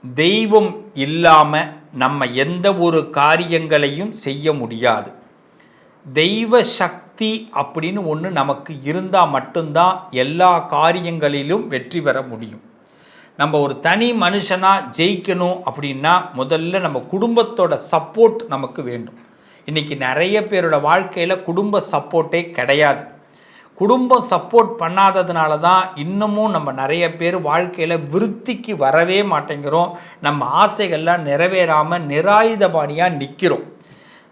தெய்வம் இல்லாமல் நம்ம எந்த ஒரு காரியங்களையும் செய்ய முடியாது. தெய்வ சக்தி அப்படின்னு ஒன்று நமக்கு இருந்தால் மட்டும்தான் எல்லா காரியங்களிலும் வெற்றி பெற முடியும். நம்ம ஒரு தனி மனுஷனாக ஜெயிக்கணும் அப்படின்னா முதல்ல நம்ம குடும்பத்தோட சப்போர்ட் நமக்கு வேண்டும். இன்றைக்கி நிறைய பேரோட வாழ்க்கையில் குடும்ப சப்போர்ட்டே கிடையாது. குடும்பம் சப்போர்ட் பண்ணாததுனால தான் இன்னமும் நம்ம நிறைய பேர் வாழ்க்கையில் விருத்திக்கு வரவே மாட்டேங்கிறோம். நம்ம ஆசைகள்லாம் நிறைவேறாமல் நிராயுதபாணியாக நிற்கிறோம்.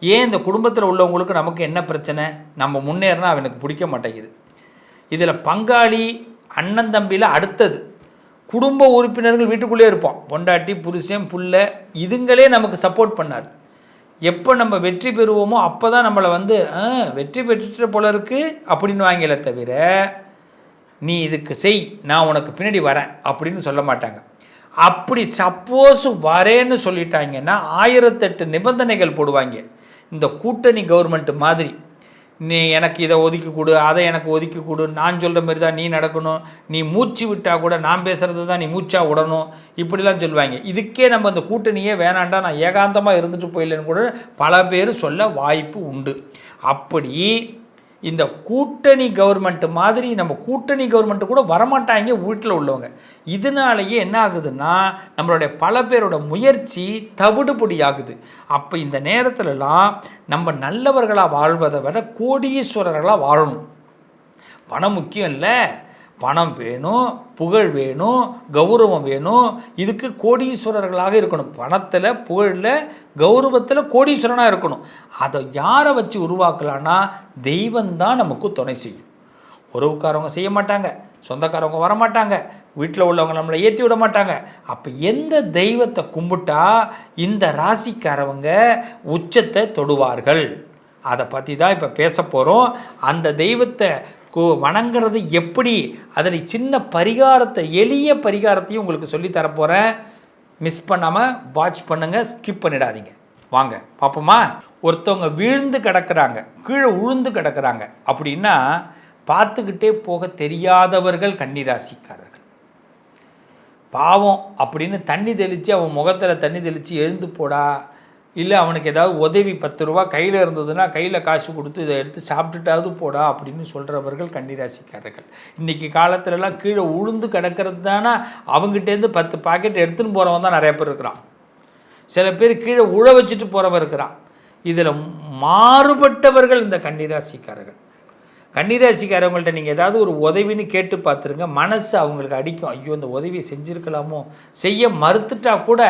ஏன் இந்த குடும்பத்தில் உள்ளவங்களுக்கு நமக்கு என்ன பிரச்சனை? நம்ம முன்னேறினா அவனுக்கு பிடிக்க மாட்டேங்குது. இதில் பங்காளி அண்ணன் தம்பியில் அடுத்தது குடும்ப உறுப்பினர்கள் வீட்டுக்குள்ளே இருப்போம். பொண்டாட்டி புருஷன் புள்ள இதுங்களே நமக்கு சப்போர்ட் பண்ணாது. எப்போ நம்ம வெற்றி பெறுவோமோ அப்போ தான் நம்மளை வெற்றி பெற்றுட்ட போல இருக்கு அப்படின்னு வாங்கல தவிர நீ இதுக்கு செய், நான் உனக்கு பின்னாடி வரேன் அப்படின்னு சொல்ல மாட்டாங்க. அப்படி சப்போஸ் வரேன்னு சொல்லிட்டாங்கன்னா 1008 நிபந்தனைகள் போடுவாங்க. இந்த கூட்டணி கவர்மெண்ட் மாதிரி நீ எனக்கு இதை ஒதுக்கி கொடு, அதை எனக்கு ஒதுக்கி கொடு, நான் சொல்கிற மாதிரி தான் நீ நடக்கணும், நீ மூச்சு விட்டால் கூட நான் பேசுகிறது தான் நீ மூச்சாக விடணும், இப்படிலாம் சொல்லுவாங்க. இதுக்கே நம்ம அந்த கூட்டணியே வேணாண்டா நான் ஏகாந்தமாக இருந்துட்டு போயிடலன்னு கூட பல பேர் சொல்ல வாய்ப்பு உண்டு. அப்படி இந்த கூட்டணி கவர்மெண்ட் மாதிரி நம்ம கூட்டணி கவர்மெண்ட்டு கூட வரமாட்டாங்க வீட்டில் உள்ளவங்க. இதனாலேயே என்ன ஆகுதுன்னா நம்மளுடைய பல பேரோட முயற்சி தவிடுபொடி ஆகுது. அப்போ இந்த நேரத்துலலாம் நம்ம நல்லவர்களாக வாழ்வதை விட கோடீஸ்வரர்களாக வாழணும். பணம் முக்கியம் இல்லை, பணம் வேணும், புகழ் வேணும், கௌரவம் வேணும். இதுக்கு கோடீஸ்வரர்களாக இருக்கணும். பணத்தில், புகழில், கௌரவத்தில் கோடீஸ்வரனாக இருக்கணும். அதை யாரை வச்சு உருவாக்கலான்னா தெய்வந்தான் நமக்கு துணை செய்யும். உறவுக்காரவங்க செய்ய மாட்டாங்க, சொந்தக்காரவங்க வரமாட்டாங்க, வீட்டில் உள்ளவங்க நம்மளை ஏற்றி விட மாட்டாங்க. அப்போ எந்த தெய்வத்தை கும்பிட்டா இந்த ராசிக்காரவங்க உச்சத்தை தொடுவார்கள், அதை பற்றி தான் இப்போ பேச போகிறோம். அந்த தெய்வத்தை வணங்குறது எப்படி, அதில் சின்ன பரிகாரத்தை, எளிய பரிகாரத்தையும் உங்களுக்கு சொல்லித்தரப்போகிறேன். மிஸ் பண்ணாமல் வாட்ச் பண்ணுங்கள், ஸ்கிப் பண்ணிடாதீங்க. வாங்க பார்ப்போமா. ஒருத்தவங்க வீழ்ந்து கிடக்கிறாங்க, கீழே உழுந்து கிடக்கிறாங்க அப்படின்னா பார்த்துக்கிட்டே போக தெரியாதவர்கள் கன்னிராசிக்காரர்கள். பாவம் அப்படின்னு தண்ணி தெளித்து அவன் முகத்தில் தண்ணி தெளித்து எழுந்து போடா, இல்லை அவனுக்கு ஏதாவது உதவி 10 ரூபா கையில் இருந்ததுன்னா கையில் காசு கொடுத்து இதை எடுத்து சாப்பிட்டுட்டாவது போடா அப்படின்னு சொல்கிறவர்கள் கன்னிராசிக்காரர்கள். இன்றைக்கி காலத்துலலாம் கீழே உளுந்து கிடக்கிறது தானே அவங்ககிட்டேருந்து 10 பாக்கெட் எடுத்துன்னு போகிறவன் தான் நிறைய பேர் இருக்கிறான். சில பேர் கீழே உழ வச்சுட்டு போகிறவன் இருக்கிறான். இதில் மாறுபட்டவர்கள் இந்த கன்னிராசிக்காரர்கள். கன்னிராசிக்காரவங்கள்ட்ட நீங்கள் ஏதாவது ஒரு உதவின்னு கேட்டு பார்த்துருங்க, மனசு அவங்களுக்கு அடிக்கும். ஐயோ இந்த உதவியை செஞ்சுருக்கலாமோ, செய்ய மறுத்துட்டா கூட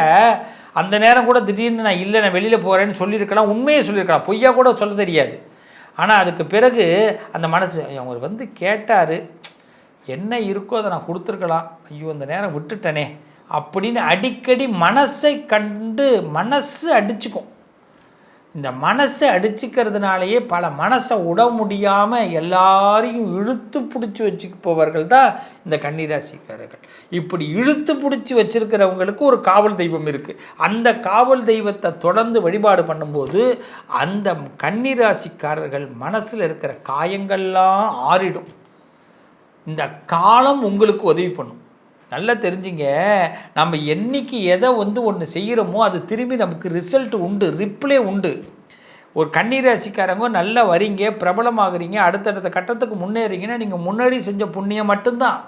அந்த நேரம் கூட திடீர்னு நான் இல்லை நான் வெளியில் போகிறேன்னு சொல்லியிருக்கலாம், உண்மையை சொல்லியிருக்கலாம், பொய்யா கூட சொல்ல தெரியாது. ஆனால் அதுக்கு பிறகு அந்த மனசு அவங்க கேட்டார், என்ன இருக்கோ அதை நான் கொடுத்துருக்கலாம், ஐயோ இந்த நேரம் விட்டுட்டனே அப்படின்னு அடிக்கடி மனசை கண்டு மனசு அடிச்சுக்கும். இந்த மனசை அடிச்சுக்கிறதுனாலேயே பல மனசை விட முடியாமல் எல்லாரையும் இழுத்து பிடிச்சி வச்சுப்பவர்கள் தான் இந்த கன்னிராசிக்காரர்கள். இப்படி இழுத்து பிடிச்சி வச்சிருக்கிறவங்களுக்கு ஒரு காவல் தெய்வம் இருக்குது. அந்த காவல் தெய்வத்தை தொடர்ந்து வழிபாடு பண்ணும்போது அந்த கன்னிராசிக்காரர்கள் மனசில் இருக்கிற காயங்கள்லாம் ஆறிடும். இந்த காலம் உங்களுக்கு உதவி பண்ணும். நல்லா தெரிஞ்சுங்க, நம்ம என்றைக்கு எதை ஒன்று செய்கிறோமோ அது திரும்பி நமக்கு ரிசல்ட் உண்டு, ரிப்ளே உண்டு. ஒரு கன்னிராசிக்காரங்க நல்லா வரீங்க, பிரபலமாகறீங்க, அடுத்தடுத்த கட்டத்துக்கு முன்னேறீங்கன்னா நீங்கள் முன்னாடி செஞ்ச புண்ணியம் மட்டும்தான்,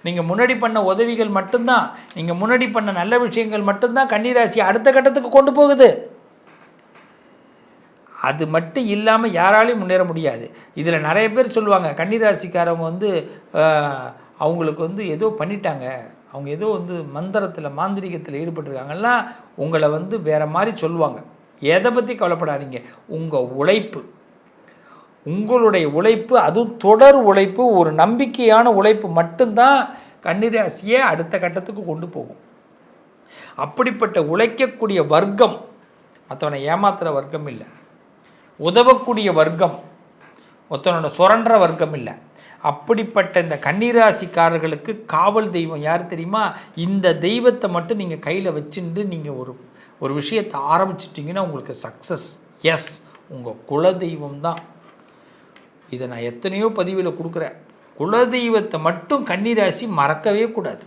நீங்கள் முன்னாடி பண்ண உதவிகள் மட்டும்தான், நீங்கள் முன்னாடி பண்ண நல்ல விஷயங்கள் மட்டும்தான் கன்னிராசி அடுத்த கட்டத்துக்கு கொண்டு போகுது. அது மட்டும் இல்லாமல் யாராலையும் முன்னேற முடியாது. இதில் நிறைய பேர் சொல்லுவாங்க கன்னிராசிக்காரவங்க அவங்களுக்கு ஏதோ பண்ணிட்டாங்க, அவங்க ஏதோ மந்திரத்தில் மாந்திரிகத்தில் ஈடுபட்டிருக்காங்கலாம் உங்களை வேறு மாதிரி சொல்லுவாங்க. எதை பற்றி கவலைப்படாதீங்க. உங்கள் உழைப்பு, உங்களுடைய உழைப்பு, அதுவும் தொடர் உழைப்பு, ஒரு நம்பிக்கையான உழைப்பு மட்டும்தான் கன்னிராசியை அடுத்த கட்டத்துக்கு கொண்டு போகும். அப்படிப்பட்ட உழைக்கக்கூடிய வர்க்கம், மற்றவனை ஏமாத்துகிற வர்க்கம் இல்லை, உதவக்கூடிய வர்க்கம், ஒருத்தனோட சுரண்ட வர்க்கம் இல்லை. அப்படிப்பட்ட இந்த கன்னிராசிக்காரர்களுக்கு காவல் தெய்வம் யார் தெரியுமா? இந்த தெய்வத்தை மட்டும் நீங்கள் கையில் வச்சுட்டு நீங்கள் ஒரு விஷயத்தை ஆரம்பிச்சிட்டிங்கன்னா உங்களுக்கு சக்ஸஸ். எஸ், உங்கள் குலதெய்வம் தான். இதை நான் எத்தனையோ பதிவில் கொடுக்குறேன். குலதெய்வத்தை மட்டும் கன்னிராசி மறக்கவே கூடாது.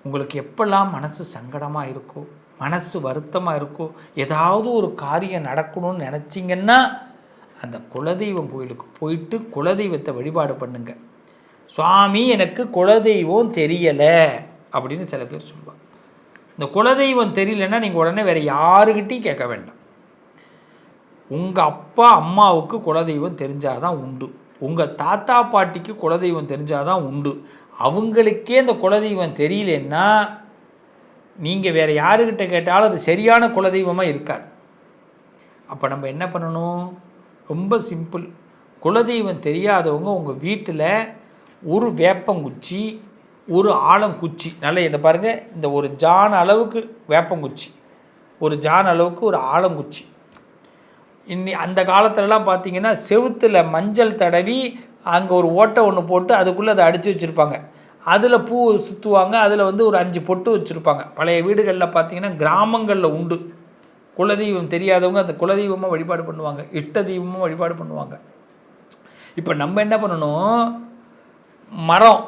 உங்களுக்கு எப்பெல்லாம் மனசு சங்கடமாக இருக்கோ, மனசு வருத்தமாக இருக்கோ, ஏதாவது ஒரு காரியம் நடக்கணும்னு நினச்சிங்கன்னா அந்த குலதெய்வம் கோயிலுக்கு போயிட்டு குலதெய்வத்தை வழிபாடு பண்ணுங்க. சுவாமி எனக்கு குலதெய்வம் தெரியலை அப்படின்னு சில பேர் சொல்லுவாங்க. இந்த குலதெய்வம் தெரியலன்னா நீங்கள் உடனே வேறு யாருக்கிட்டையும் கேட்க வேண்டாம். உங்கள் அப்பா அம்மாவுக்கு குலதெய்வம் தெரிஞ்சாதான் உண்டு, உங்கள் தாத்தா பாட்டிக்கு குலதெய்வம் தெரிஞ்சாதான் உண்டு. அவங்களுக்கே இந்த குலதெய்வம் தெரியலன்னா நீங்கள் வேறு யாருக்கிட்ட கேட்டாலும் அது சரியான குலதெய்வமாக இருக்காது. அப்போ நம்ம என்ன பண்ணணும்? ரொம்ப சிம்பிள். குலதெய்வம் தெரியாதவங்க உங்கள் வீட்டில் ஒரு வேப்பங்குச்சி, ஒரு ஆலங்குச்சி, நல்ல இதை பாருங்கள், இந்த ஒரு ஜான் அளவுக்கு வேப்பங்குச்சி, ஒரு ஜான் அளவுக்கு ஒரு ஆலங்குச்சி. அந்த காலத்துலலாம் பார்த்திங்கன்னா செவுத்தில் மஞ்சள் தடவி அங்கே ஒரு ஓட்டை ஒன்று போட்டு அதுக்குள்ளே அதை அடித்து வச்சுருப்பாங்க. அதில் பூ சுற்றுவாங்க. அதில் வந்து ஒரு 5 பொட்டு வச்சுருப்பாங்க. பழைய வீடுகளில் பார்த்திங்கன்னா கிராமங்களில் உண்டு. குலதெய்வம் தெரியாதவங்க அந்த குலதெய்வமாக வழிபாடு பண்ணுவாங்க, இஷ்ட தெய்வமாக வழிபாடு பண்ணுவாங்க. இப்போ நம்ம என்ன பண்ணணும்? மரம்,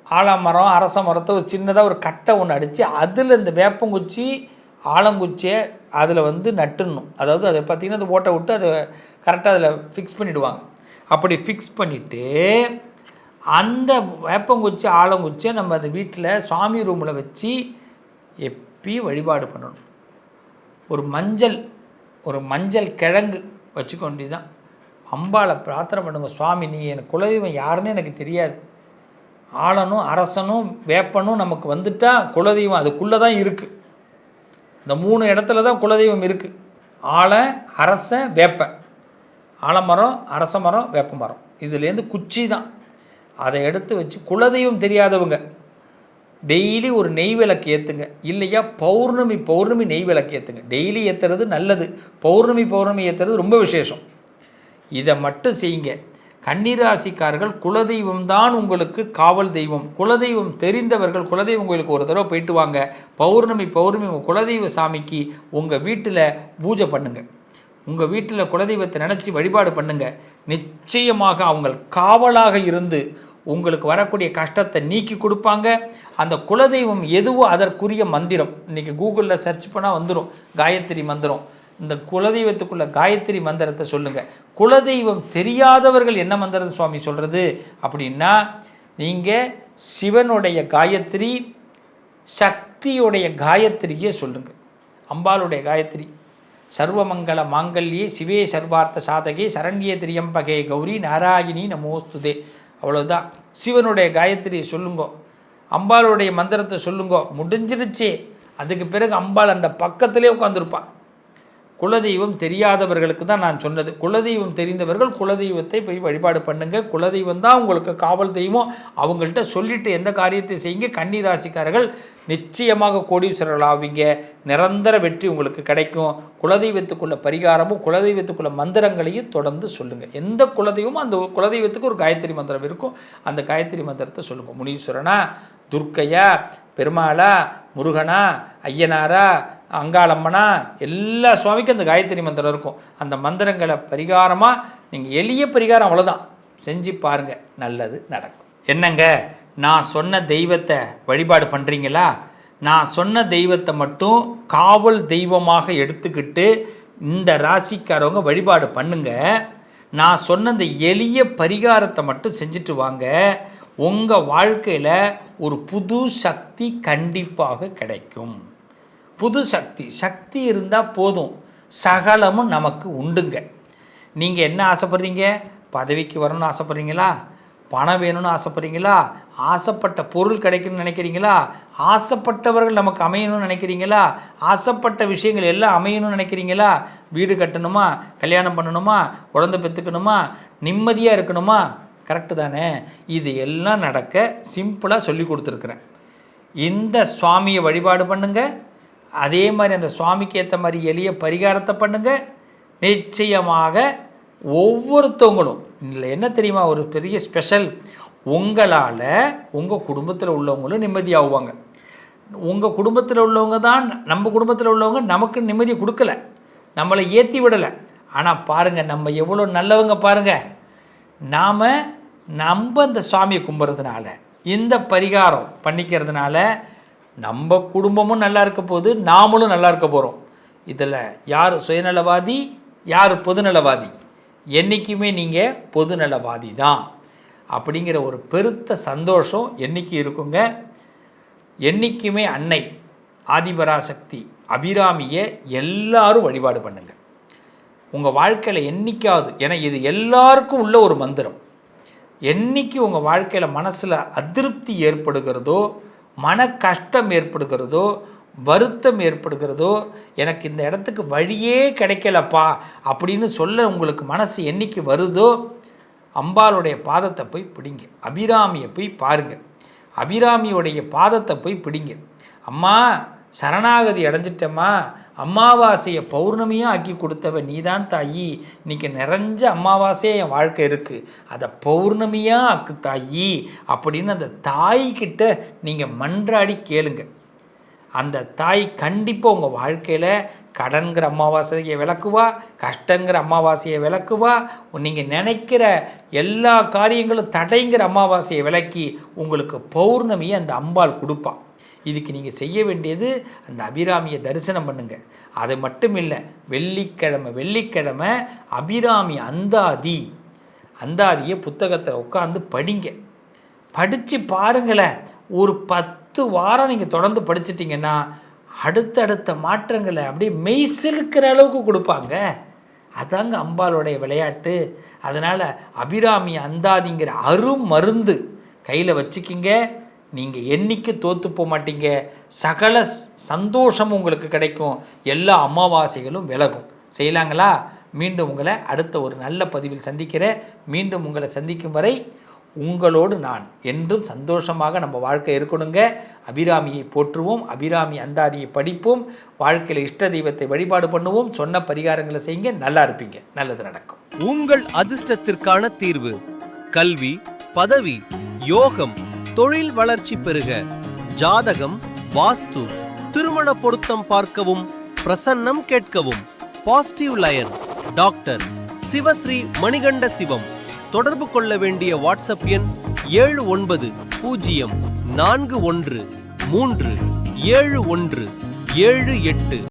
ஆலமரம், அரச மரத்தை ஒரு சின்னதாக ஒரு கட்டை ஒன்று அடித்து அதில் இந்த வேப்பங்குச்சி ஆலங்குச்சியை அதில் வந்து நட்டுடணும். அதாவது அதை பார்த்திங்கன்னா அந்த ஓட்டை விட்டு அதை கரெக்டாக அதில் ஃபிக்ஸ் பண்ணிவிடுவாங்க. அப்படி ஃபிக்ஸ் பண்ணிவிட்டு அந்த வேப்பங்குச்சி ஆலங்குச்சியை நம்ம அந்த வீட்டில் சுவாமி ரூமில் வச்சு எப்பயும் வழிபாடு பண்ணணும். ஒரு மஞ்சள் கிழங்கு வச்சுக்க வேண்டியதுதான். அம்பாளை பிரார்த்தனை பண்ணுங்க, சுவாமி நீ எனக்கு குலதெய்வம் யாருன்னு எனக்கு தெரியாது, ஆலனும் அரசனும் வேப்பனும் நமக்கு வந்துட்டால் குலதெய்வம் அதுக்குள்ளே தான் இருக்குது. இந்த 3 இடத்துல தான் குலதெய்வம் இருக்குது. ஆலை, அரச, வேப்ப. ஆலமரம், அரச மரம், வேப்ப மரம், இதுலேருந்து குச்சி தான். அதை எடுத்து வச்சு குலதெய்வம் தெரியாதவங்க டெய்லி ஒரு நெய் விளக்கு ஏற்றுங்க. இல்லையா பௌர்ணமி நெய் விளக்கு ஏற்றுங்க. டெய்லி ஏற்றுறது நல்லது, பௌர்ணமி ஏற்றுறது ரொம்ப விசேஷம். இதை மட்டும் செய்யுங்க. கன்னிராசிக்காரர்கள் குலதெய்வம் தான் உங்களுக்கு காவல் தெய்வம். குலதெய்வம் தெரிந்தவர்கள் குலதெய்வம் கோயிலுக்கு ஒரு தடவை போயிட்டு வாங்க. பௌர்ணமி உங்கள் குலதெய்வ சாமிக்கு உங்கள் வீட்டில் பூஜை பண்ணுங்கள். உங்கள் வீட்டில் குலதெய்வத்தை நினச்சி வழிபாடு பண்ணுங்கள். நிச்சயமாக அவங்க காவலாக இருந்து உங்களுக்கு வரக்கூடிய கஷ்டத்தை நீக்கி கொடுப்பாங்க. அந்த குலதெய்வம் எதுவோ அதற்குரிய மந்திரம் இன்றைக்கி கூகுளில் சர்ச் பண்ணால் வந்துடும். காயத்ரி மந்திரம். இந்த குலதெய்வத்துக்குள்ள காயத்ரி மந்திரத்தை சொல்லுங்கள். குலதெய்வம் தெரியாதவர்கள் என்ன மந்திரத்தை சுவாமி சொல்கிறது அப்படின்னா, நீங்கள் சிவனுடைய காயத்ரி, சக்தியுடைய காயத்ரியே சொல்லுங்கள். அம்பாளுடைய காயத்ரி, சர்வமங்கல மாங்கல்யே சிவே சர்வார்த்த சாதகே சரண்யே திரியம்பகே கௌரி நாராயணி நமோஸ்துதே. அவ்வளோதான். சிவனுடைய காயத்ரியை சொல்லுங்க, அம்பாளுடைய மந்திரத்தை சொல்லுங்க, முடிஞ்சிருச்சு. அதுக்கு பிறகு அம்பாள் அந்த பக்கத்திலே உட்காந்துருப்பாள். குலதெய்வம் தெரியாதவர்களுக்கு தான் நான் சொன்னது. குலதெய்வம் தெரிந்தவர்கள் குலதெய்வத்தை போய் வழிபாடு பண்ணுங்க. குலதெய்வம் தான் உங்களுக்கு காவல் தெய்வம். அவங்கள்ட்ட சொல்லிட்டு எந்த காரியத்தை செய்யுங்க. கன்னிராசிக்காரர்கள் நிச்சயமாக கோடீஸ்வரர்கள் ஆவீங்க. நிரந்தர வெற்றி உங்களுக்கு கிடைக்கும். குலதெய்வத்துக்குள்ள பரிகாரமும் குலதெய்வத்துக்குள்ள மந்திரங்களையும் தொடர்ந்து சொல்லுங்கள். எந்த குலதெய்வமும் அந்த குலதெய்வத்துக்கு ஒரு காயத்ரி மந்திரம் இருக்கும். அந்த காயத்ரி மந்திரத்தை சொல்லுங்கள். முனீஸ்வரனா, துர்க்கையா, பெருமாளா, முருகனா, ஐயனாரா, அங்காளம்மனா, எல்லா சுவாமிக்கும் அந்த காயத்ரி மந்திரம் இருக்கும். அந்த மந்திரங்களை பரிகாரமாக நீங்கள் எளிய பரிகாரம் அவ்வளோதான் செஞ்சு பாருங்கள், நல்லது நடக்கும். என்னங்க, நான் சொன்ன தெய்வத்தை வழிபாடு பண்ணுறீங்களா? நான் சொன்ன தெய்வத்தை மட்டும் காவல் தெய்வமாக எடுத்துக்கிட்டு இந்த ராசிக்காரவங்க வழிபாடு பண்ணுங்க. நான் சொன்ன இந்த எளிய பரிகாரத்தை மட்டும் செஞ்சுட்டு வாங்க. உங்கள் வாழ்க்கையில் ஒரு புது சக்தி கண்டிப்பாக கிடைக்கும். புது சக்தி இருந்தால் போதும், சகலமும் நமக்கு உண்டுங்க. நீங்கள் என்ன ஆசைப்படுறீங்க? பதவிக்கு வரணும்னு ஆசைப்படுறீங்களா? பணம் வேணும்னு ஆசைப்படுறீங்களா? ஆசைப்பட்ட பொருள் கிடைக்கணும்னு நினைக்கிறீங்களா? ஆசைப்பட்டவர்கள் நமக்கு அமையணும்னு நினைக்கிறீங்களா? ஆசைப்பட்ட விஷயங்கள் எல்லாம் அமையணும்னு நினைக்கிறீங்களா? வீடு கட்டணுமா, கல்யாணம் பண்ணணுமா, குழந்தை பெற்றுக்கணுமா, நிம்மதியாக இருக்கணுமா? கரெக்டு தானே? இது எல்லாம் நடக்க சிம்பிளாக சொல்லி கொடுத்துருக்குறேன். இந்த சுவாமியை வழிபாடு பண்ணுங்கள். அதே மாதிரி அந்த சுவாமிக்கு ஏற்ற மாதிரி எளிய பரிகாரத்தை பண்ணுங்கள். நிச்சயமாக ஒவ்வொருத்தவங்களும் இல்லை என்ன தெரியுமா, ஒரு பெரிய ஸ்பெஷல், உங்களால் உங்கள் குடும்பத்தில் உள்ளவங்களும் நிம்மதியாகுவாங்க. உங்கள் குடும்பத்தில் உள்ளவங்க தான், நம்ம குடும்பத்தில் உள்ளவங்க நமக்கு நிம்மதியை கொடுக்கல, நம்மளை ஏற்றி விடலை. ஆனால் பாருங்கள், நம்ம எவ்வளோ நல்லவங்க பாருங்கள். நம்ம இந்த சுவாமியை கும்பிட்றதுனால, இந்த பரிகாரம் பண்ணிக்கிறதுனால நம்ம குடும்பமும் நல்லா இருக்க போகுது, நாமளும் நல்லா இருக்க போகிறோம். இதில் யார் சுயநலவாதி, யார் பொதுநலவாதி? என்றைக்குமே நீங்கள் பொதுநலவாதி தான் அப்படிங்கிற ஒரு பெருத்த சந்தோஷம் என்றைக்கு இருக்குங்க. என்றைக்குமே அன்னை ஆதிபராசக்தி அபிராமியை எல்லாரும் வழிபாடு பண்ணுங்க. உங்கள் வாழ்க்கையில் என்றைக்காவது, ஏன்னா இது எல்லாருக்கும் உள்ள ஒரு மந்திரம், என்றைக்கு உங்கள் வாழ்க்கையில் மனசில் அதிருப்தி ஏற்படுகிறதோ, மன கஷ்டம் ஏற்படுகிறதோ, வருத்தம் ஏற்படுகிறதோ, எனக்கு இந்த இடத்துக்கு வழியே கிடைக்கலப்பா அப்படின்னு சொல்ல உங்களுக்கு மனசு என்றைக்கு வருதோ, அம்பாளுடைய பாதத்தை போய் பிடிங்க, அபிராமியை போய் பாருங்கள், அபிராமியோடைய பாதத்தை போய் பிடிங்க. அம்மா சரணாகதி அடைஞ்சிட்டம்மா, அமாவாசையை பௌர்ணமியாக ஆக்கி கொடுத்தவன் நீதான் தாயி, இன்றைக்கி நிறைஞ்ச அமாவாசையாக என் வாழ்க்கை இருக்குது, அதை பௌர்ணமியாக ஆக்கு தாயி அப்படின்னு அந்த தாய்கிட்ட நீங்கள் மன்றாடி கேளுங்க. அந்த தாய் கண்டிப்பாக உங்கள் வாழ்க்கையில் கடன்கிற அமாவாசையை விளக்குவா, கஷ்டங்கிற அமாவாசையை விளக்குவா, நீங்கள் நினைக்கிற எல்லா காரியங்களும் தடைங்கிற அமாவாசையை விளக்கி உங்களுக்கு பௌர்ணமியை அந்த அம்பாள் கொடுப்பா. இதுக்கு நீங்கள் செய்ய வேண்டியது அந்த அபிராமியை தரிசனம் பண்ணுங்கள். அது மட்டும் இல்லை, வெள்ளிக்கிழமை அபிராமி அந்தாதியை புத்தகத்தில் உட்காந்து படிங்க. படித்து பாருங்களேன். ஒரு 10 வாரம் நீங்கள் தொடர்ந்து படிச்சிட்டிங்கன்னா அடுத்தடுத்த மாற்றங்களை அப்படியே மெய் சிலுக்கிற அளவுக்கு கொடுப்பாங்க. அதாங்க அம்பாளுடைய விளையாட்டு. அதனால் அபிராமி அந்தாதிங்கிற அருமருந்து கையில் வச்சுக்கிங்க. நீங்கள் என்றைக்கு தோற்று போக மாட்டீங்க. சகல சந்தோஷமும் உங்களுக்கு கிடைக்கும். எல்லா அமாவாசைகளும் விலகும். செய்யலாங்களா? மீண்டும் உங்களை அடுத்த ஒரு நல்ல பதிவில் சந்திக்கிறேன். மீண்டும் உங்களை சந்திக்கும் வரை உங்களோடு நான் என்றும் சந்தோஷமாக நம்ம வாழ்க்கை இருக்கணுங்க. அபிராமியை போற்றுவோம், அபிராமி அந்தாதியை படிப்போம், வாழ்க்கையில் இஷ்ட தெய்வத்தை வழிபாடு பண்ணுவோம், சொன்ன பரிகாரங்களை செய்யுங்க, நல்லா இருப்பீங்க, நல்லது நடக்கும். உங்கள் அதிர்ஷ்டத்திற்கான தீர்வு: கல்வி, பதவி, யோகம், தொழில் வளர்ச்சி பெருக, ஜாதகம், வாஸ்து, திருமண பொருத்தம் பார்க்கவும், பிரசன்னம் கேட்கவும். Positive line doctor Sivasri Manikanda Sivam. தொடர்பு கொள்ள வேண்டிய வாட்ஸ்அப் எண் 7904137178.